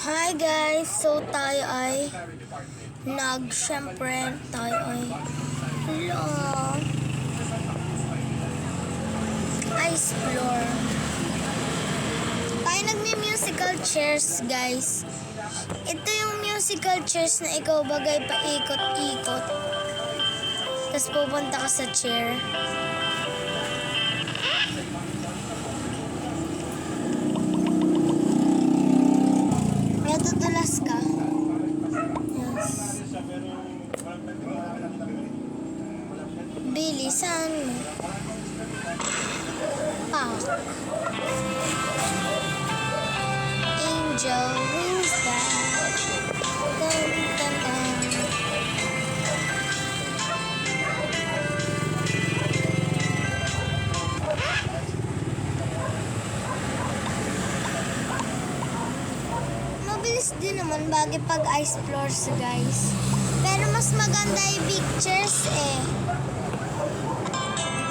Hi guys! So tayo ay syempre tayo ay explore. Tayo nagmi-musical chairs guys. Ito yung musical chairs na ikaw bagay paikot-ikot. Tapos pupunta ka sa chair. Tutulas ka. Yes. Bilisan mo. Angel, who's that? Dun, dun, dun. Mabilis din naman bagay pag ice floors guys. Pero mas maganda yung pictures eh.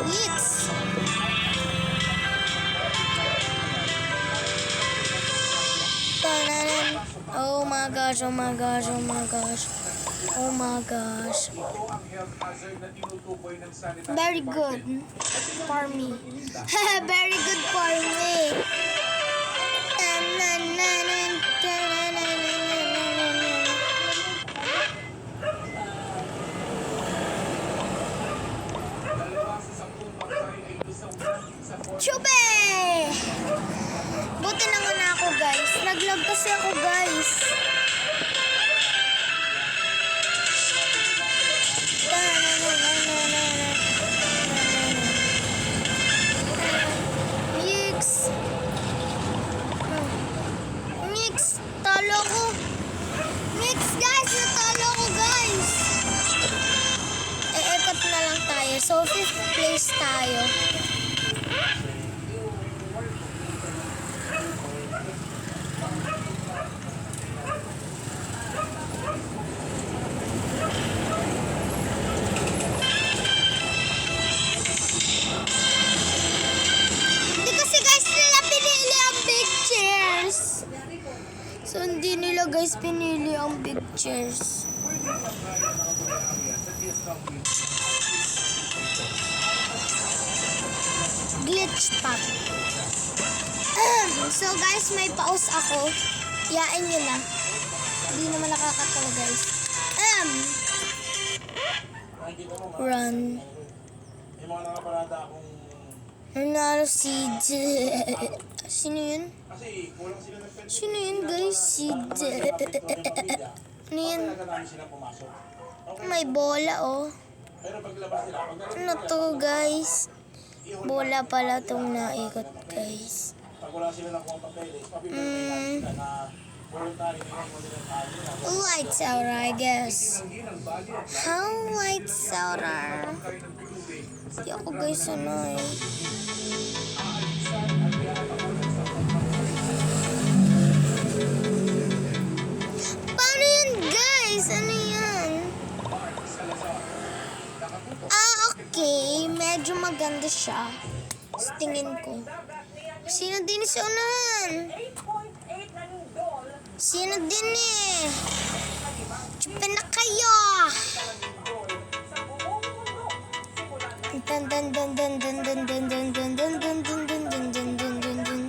Yeets! Oh my gosh, oh my gosh, oh my gosh. Oh my gosh. Very good for me. Very good for me. Chube! Buti naman ako guys. Nag-log kasi ako guys. Mix! Mix! Talo ko! Mix guys! Natalo ko guys! Ikot na lang tayo. So 5th place tayo. So, hindi nila guys pinili ang big chairs. Glitch pop. So guys, may pause ako. Iyain nyo na. Hindi naman nakakatawa guys. Run. Nanalo si Sino yun? Sino yun guys? Si Ano yun? May bola oh. Ano to guys? Bola pala tong naikot guys. Lights out I guess. How lights out are? Hindi ako guys ano eh. Ano yan? Okay. Medyo maganda siya. Sa tingin ko. Sino din si unahan? Sino din eh? Chupin na kayo! Dun dun dun dun dun dun dun dun dun dun dun dun dun dun dun dun dun dun.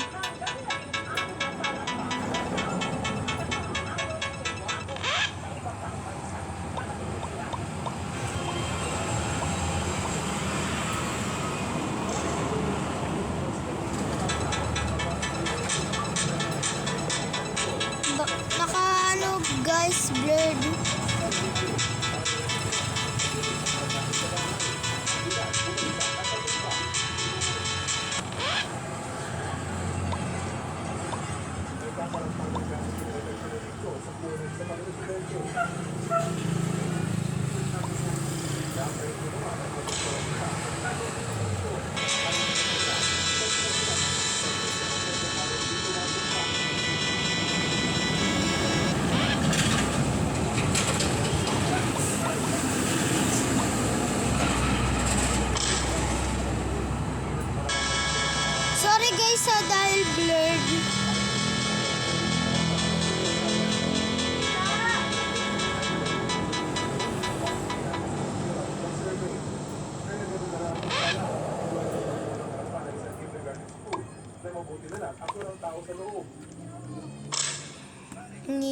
Guys, blurred. Sorry guys dahil blurred.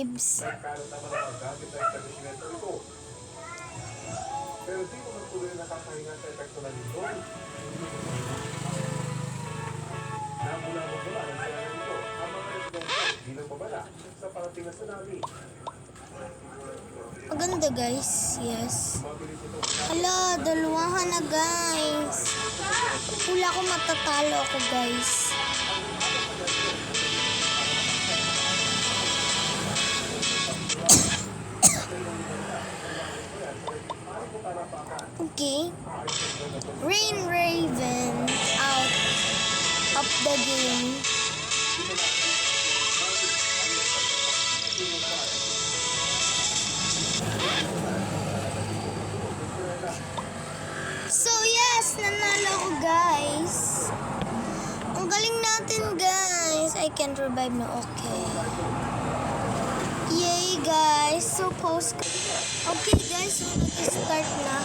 Nibs. Nagkalat naman ang mga gamit na establishmento ito. Pero di naman tuloy nakakahinga sa epekto ng lindol. Namula-mula ang kailangan ito ang mga residente bilang babala sa parating na tsunami. Maganda guys, yes. Hala, dalawahan na guys. Wala ko matatalo ako guys. Okay. Rain Raven out of the game. So yes, nanalo ako guys. Ang galing natin guys. I can revive na okay. Yay guys. So post. Okay guys, so start na.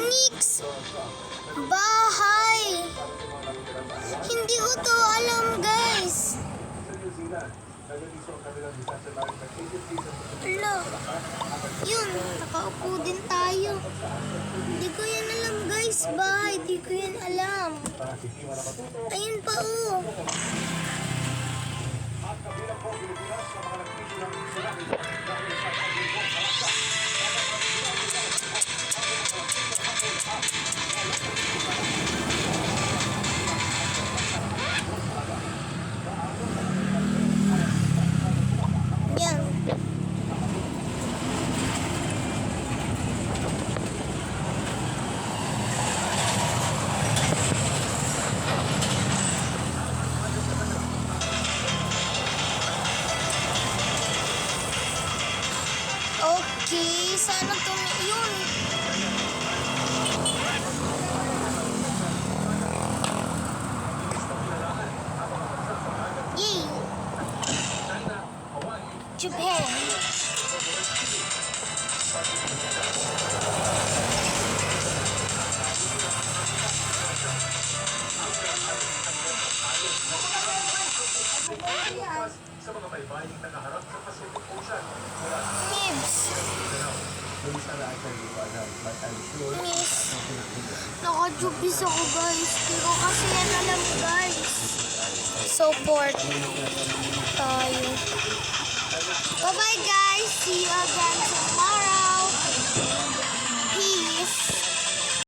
Nix! Bahay! Hindi ko to alam guys. Hello. Yun, nakaupo din tayo. Hindi ko yan alam guys, bahay. Hindi ko yan alam. Ayun pa oh. Yan. Okay, sana yun. Yay! Japan. Sa mga baybaying nakaharap sa Pacific Ocean. Nibs. Miss. Nakajubis ako guys. Hindi ko kasi yan alam guys. Support tayo. Bye bye guys. See you again.